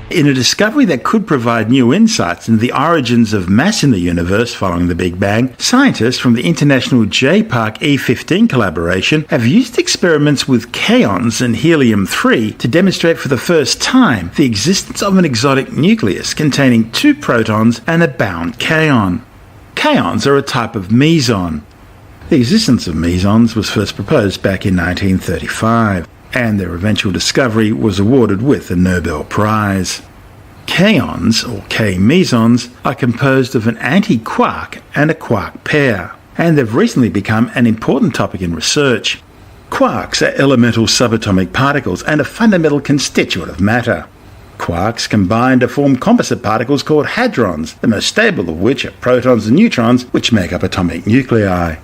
In a discovery that could provide new insights into the origins of mass in the universe following the Big Bang, scientists from the International J-Park E15 collaboration have used experiments with kaons and helium-3 to demonstrate for the first time the existence of an exotic nucleus containing 2 protons and a bound kaon. Kaons are a type of meson. The existence of mesons was first proposed back in 1935. And their eventual discovery was awarded with the Nobel Prize. Kaons, or K-mesons, are composed of an antiquark and a quark pair, and they've recently become an important topic in research. Quarks are elemental subatomic particles and a fundamental constituent of matter. Quarks combine to form composite particles called hadrons, the most stable of which are protons and neutrons, which make up atomic nuclei.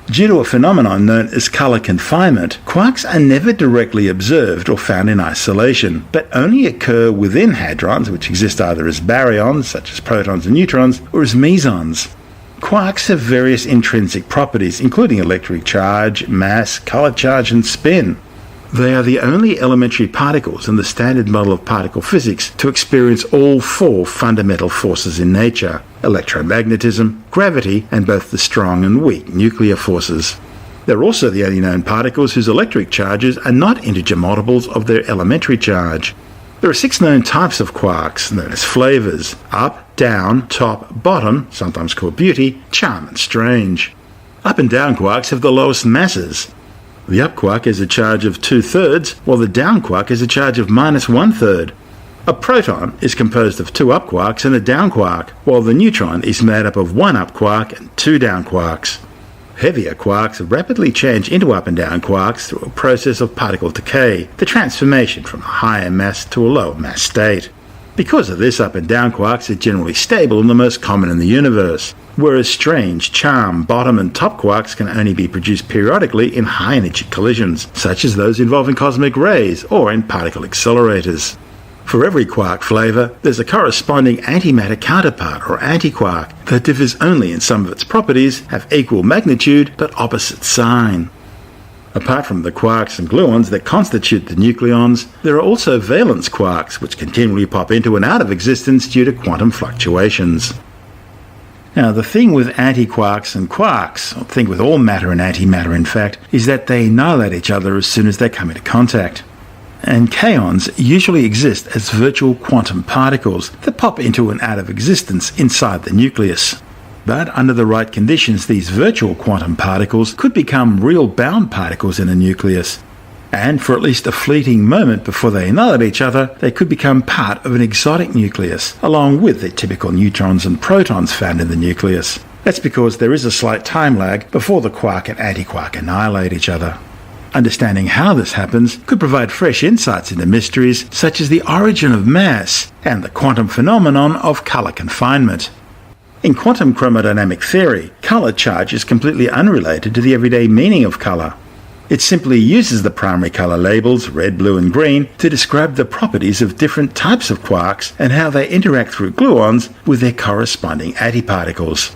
Due to a phenomenon known as color confinement, quarks are never directly observed or found in isolation, but only occur within hadrons, which exist either as baryons, such as protons and neutrons, or as mesons. Quarks have various intrinsic properties, including electric charge, mass, color charge, and spin. They are the only elementary particles in the standard model of particle physics to experience all 4 fundamental forces in nature: electromagnetism, gravity, and both the strong and weak nuclear forces. They're also the only known particles whose electric charges are not integer multiples of their elementary charge. There are 6 known types of quarks, known as flavors: up, down, top, bottom, sometimes called beauty, charm, and strange. Up and down quarks have the lowest masses. The up quark has a charge of 2/3, while the down quark has a charge of -1/3. A proton is composed of 2 up quarks and a down quark, while the neutron is made up of 1 up quark and 2 down quarks. Heavier quarks rapidly change into up and down quarks through a process of particle decay, the transformation from a higher mass to a lower mass state. Because of this, up and down quarks are generally stable and the most common in the universe, whereas strange, charm, bottom and top quarks can only be produced periodically in high-energy collisions, such as those involving cosmic rays or in particle accelerators. For every quark flavor, there's a corresponding antimatter counterpart or antiquark that differs only in some of its properties, have equal magnitude but opposite sign. Apart from the quarks and gluons that constitute the nucleons, there are also valence quarks, which continually pop into and out of existence due to quantum fluctuations. Now, the thing with antiquarks and quarks, or the thing with all matter and antimatter in fact, is that they annihilate each other as soon as they come into contact. And kaons usually exist as virtual quantum particles that pop into and out of existence inside the nucleus. But under the right conditions, these virtual quantum particles could become real bound particles in a nucleus. And for at least a fleeting moment before they annihilate each other, they could become part of an exotic nucleus, along with the typical neutrons and protons found in the nucleus. That's because there is a slight time lag before the quark and antiquark annihilate each other. Understanding how this happens could provide fresh insights into mysteries such as the origin of mass and the quantum phenomenon of color confinement. In quantum chromodynamic theory, color charge is completely unrelated to the everyday meaning of color. It simply uses the primary color labels, red, blue, and green, to describe the properties of different types of quarks and how they interact through gluons with their corresponding antiparticles.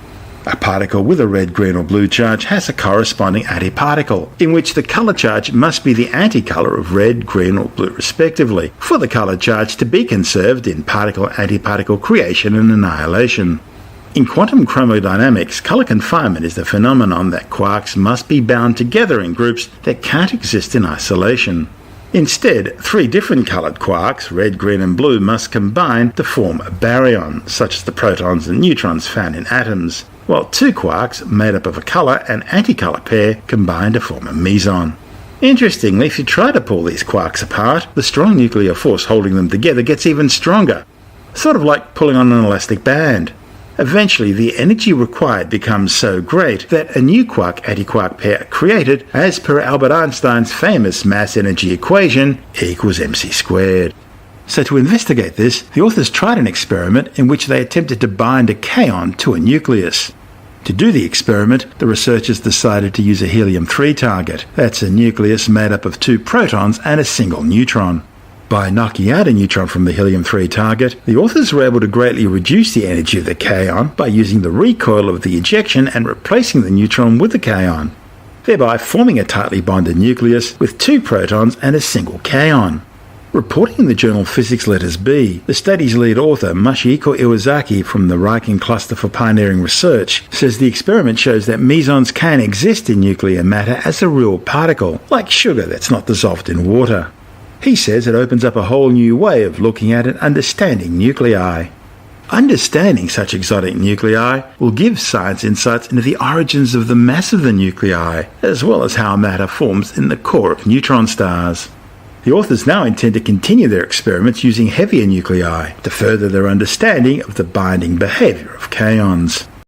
A particle with a red, green, or blue charge has a corresponding antiparticle, in which the color charge must be the anticolor of red, green, or blue respectively, for the color charge to be conserved in particle-antiparticle creation and annihilation. In quantum chromodynamics, color confinement is the phenomenon that quarks must be bound together in groups that can't exist in isolation. Instead, 3 different colored quarks, red, green, and blue, must combine to form a baryon, such as the protons and neutrons found in atoms, while 2 quarks, made up of a color and anticolor pair, combine to form a meson. Interestingly, if you try to pull these quarks apart, the strong nuclear force holding them together gets even stronger, sort of like pulling on an elastic band. Eventually, the energy required becomes so great that a new quark-antiquark pair are created as per Albert Einstein's famous mass-energy equation, E=mc². So to investigate this, the authors tried an experiment in which they attempted to bind a kaon to a nucleus. To do the experiment, the researchers decided to use a helium-3 target. That's a nucleus made up of 2 protons and a single neutron. By knocking out a neutron from the helium-3 target, the authors were able to greatly reduce the energy of the kaon by using the recoil of the ejection and replacing the neutron with the kaon, thereby forming a tightly bonded nucleus with 2 protons and a single kaon. Reporting in the journal Physics Letters B, the study's lead author, Masahiko Iwasaki from the Riken Cluster for Pioneering Research, says the experiment shows that mesons can exist in nuclear matter as a real particle, like sugar that's not dissolved in water. He says it opens up a whole new way of looking at and understanding nuclei. Understanding such exotic nuclei will give science insights into the origins of the mass of the nuclei, as well as how matter forms in the core of neutron stars. The authors now intend to continue their experiments using heavier nuclei to further their understanding of the binding behaviour of kaons.